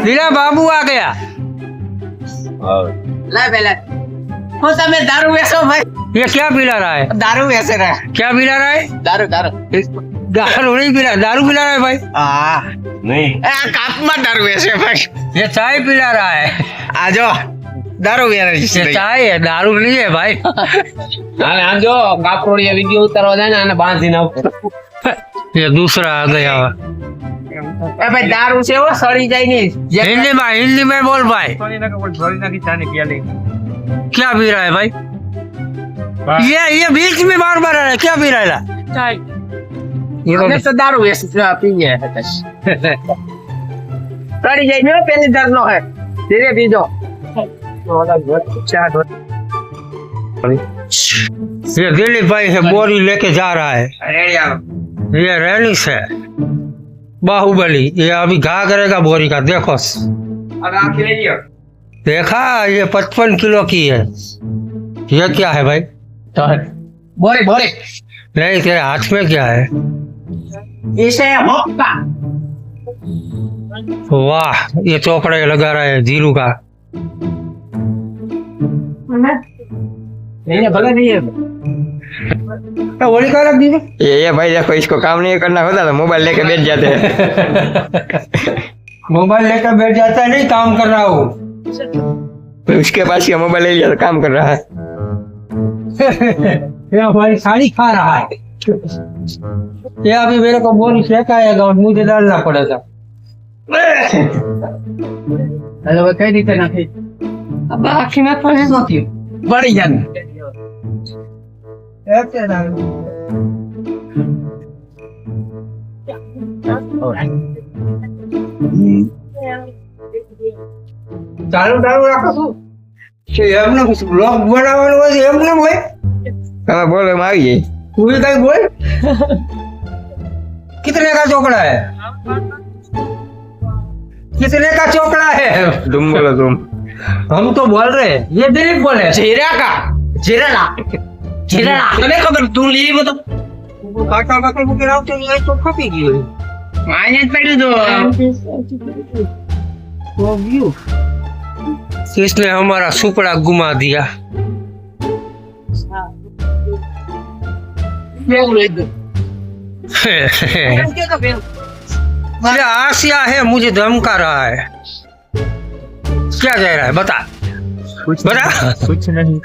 मेरा बाबू आ गया। ला बेला हो તમે દારૂ વેચો ભાઈ ये क्या पिला रहा है? દારૂ વેચે રહે क्या पिला रहा है? દારૂ દારૂ दारू नहीं पिला, दारू पिला रहा है भाई। હા नहीं આ કાપમાં દારૂ વેચે ભાઈ ये चाय पिला रहा है। આ જો દારૂ વેચે ये चाय है, दारू नहीं है भाई। हाले आम जो कापरोड़िया वीडियो उतारवा जाए ना आने बांधी ना ये दूसरा आ गया। એ ભાઈ દારૂ છે હો સડી જાય નહીં हिंदी में बोल भाई। क्या पी रहा है भाई? ये बीच में बार बार आ रहा है, क्या पी रहा है? અમે તો દારૂ વેચે પીએ સડી જાય ને પેલી દર નો હે ધીરે પીજો ये दिलीप भाई है, बोरी लेके जा रहा है। રેડી આવો ये रैली से बाहुबली, ये अभी घा करेगा बोरी का। देखो હવે આ લઈ લ્યો देखा, ये 55 किलो की है। ये क्या है भाई? બોરે બોરે नहीं, तेरे हाथ में क्या है? इसे होक्का वाह, ये चौपड़े लगा रहा है जीरू का। नहीं भले नहीं है बोली का रख दी ये भाई देखो इसको काम नहीं करना होता तो मोबाइल लेके बैठ जाते हैं मोबाइल लेकर बैठ जाता है, नहीं काम कर रहा हूँ। उसके पास ये मोबाइल ले लिया तो काम कर रहा है ये हमारी साड़ी खा रहा है। ये अभी मेरे को बोरी फेंकाएगा और मुझे डालना पड़ेगा। हेलो कई रीते नाखी अब आखी में फंस होती बड़ी जान ऐसे डाल ચાલુ ચાલુ રાખો છું કે એમને બ્લોગ બનાવવાનું હોય એમને હોય તમે બોલો એમ આવી જાય તું भी कहीं बोल कितने का चोकड़ा है? कितने का चोकड़ा है? तुम बोलो तुम हम तो बोल रहे हैं, ये दिलीप बोले जीरा का जीरा ला तने खबर तू ली बता काटा काटा मुझे राव तो ये तो खपी गई मायने पड़ी दो तो व्यू इसने हमारा सुपड़ा घुमा दिया। मेरे आसिया है, मुझे धमका रहा है। क्या कह रहा है बता बता कुछ नहीं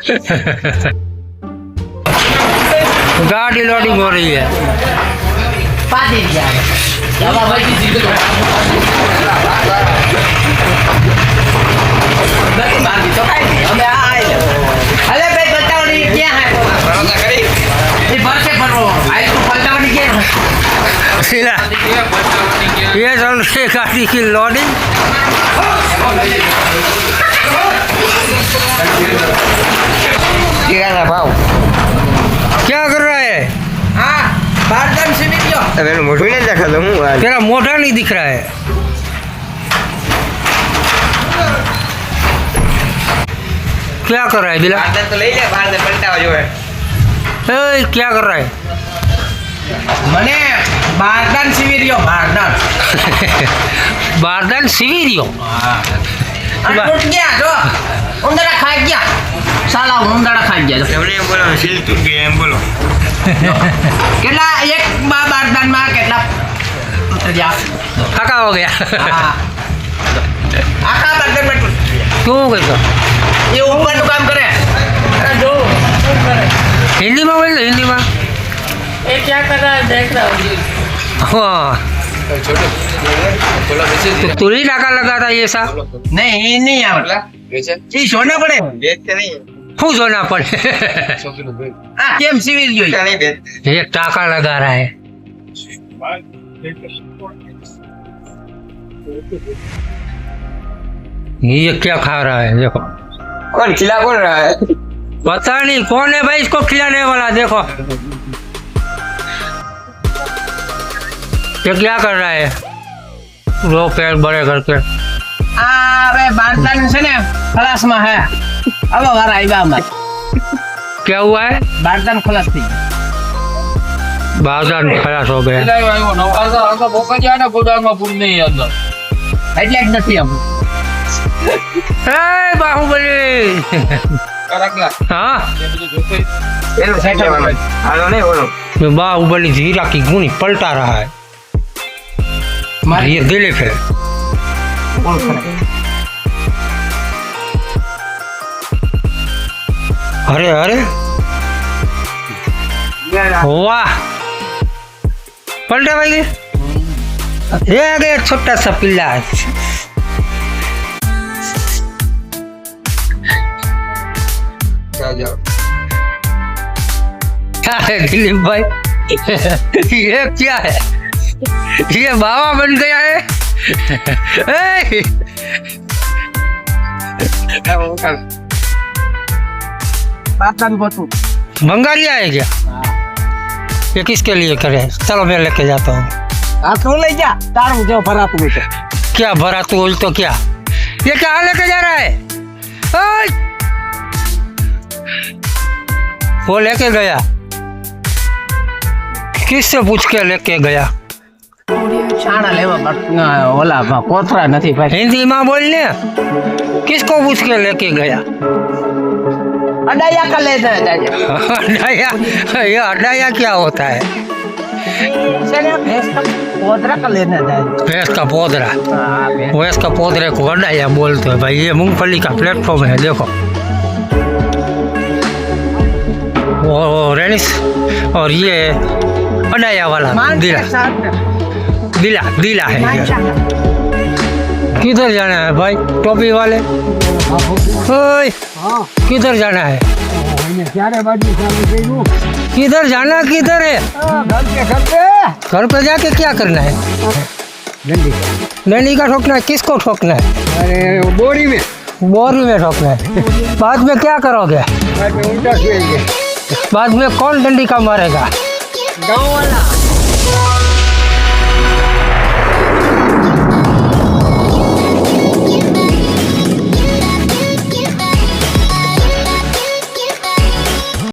गाड़ी लोडिंग हो रही है। पादी जा बाबा भाई की जीत तो हमें आए अरे भाई बताओ नहीं क्या है भरोसा करी ये भर से भरो आई तो पलटा नहीं क्या ये चल रही गाड़ी की लोडिंग। किराना भाव क्या कर रहा है? हाँ बारदान से भी लियो अरे मोटू नहीं देखा तो हूँ आज तेरा मोटा नहीं दिख रहा है। क्या कर रहा है बिला? बारदान तो ले ले बारदान पलटा जो है ए, क्या कर रहा है? मने बारदान से भी लियो बारदान बारदान सिविरियो। टूट गया जो उंदरा खा गया साला उंदरा खा गया એમને એમ બોલો સીલ તૂટ ગઈ એમ બોલો કેટલા એક બારદાન માં કેટલા ઉતર ગયા थका हो गया। हाँ आखा बारदान में टूट क्यों हो गया? ये ऊपर નું કામ કરે अरे जो हिंदी में बोल, हिंदी में। ये क्या कर रहा है देख रहा हूँ हाँ तो तू ही टाका लगा था ये सा नहीं ये नहीं आवला ये सोना पड़े બેચતે નહીં हूँ सोना पड़े। हाँ केम सिविल जो નહીં બેચ ये टाका लगा रहा है। ये क्या खा रहा है देखो? कौन खिला कौन रहा है पता नहीं कौन है भाई इसको खिलाने वाला। देखो ये क्या कर रहा है? रो पैर बड़े करके। अरे बारदान से ने खलास में है अब वारा आइबा मत क्या हुआ है? बारदान खलास थी बारदान खलास हो गया। એટલે જ નથી આમ એ બાહુબલી हाँ ये बाहुबली हीरा की गुनी पलटा रहा है ये दिलीप है अरे अरे वाह पलटा भाई ये आ गया छोटा सा पिल्ला क्या है दिलीप भाई ये क्या है ये बाबा बन गया है ए! बंगालिया है क्या ये किसके लिए करे चलो मैं लेके जाता हूँ तू ले जा तार मुझे भरा तू बेटे क्या भरा तू बोल तो क्या ये कहाँ लेके जा रहा है ओए! वो लेके गया किससे पूछ के लेके गया छाना लेवा ओला कोथरा नहीं भाई हिंदी में बोलने किसको पूछ के लेके गया अडाया का ले जाए अडाया ये अडाया क्या होता है भैंस का पोदरा का लेने जाए भैंस का पोदरा भैंस का पोदरे को अडाया बोलते हैं भाई ये मूंगफली का प्लेटफॉर्म है देखो वो रेनिस और ये अडाया वाला दिला दिला दिला है किधर जाना है भाई टोपी वाले ओए किधर जाना है किधर जाना किधर है घर पे जाके क्या करना है डंडी का ठोकना है किसको ठोकना है अरे बोरी में ठोकना है बाद में क्या करोगे उल्टा बाद में कौन डंडी का मारेगा गाँव वाला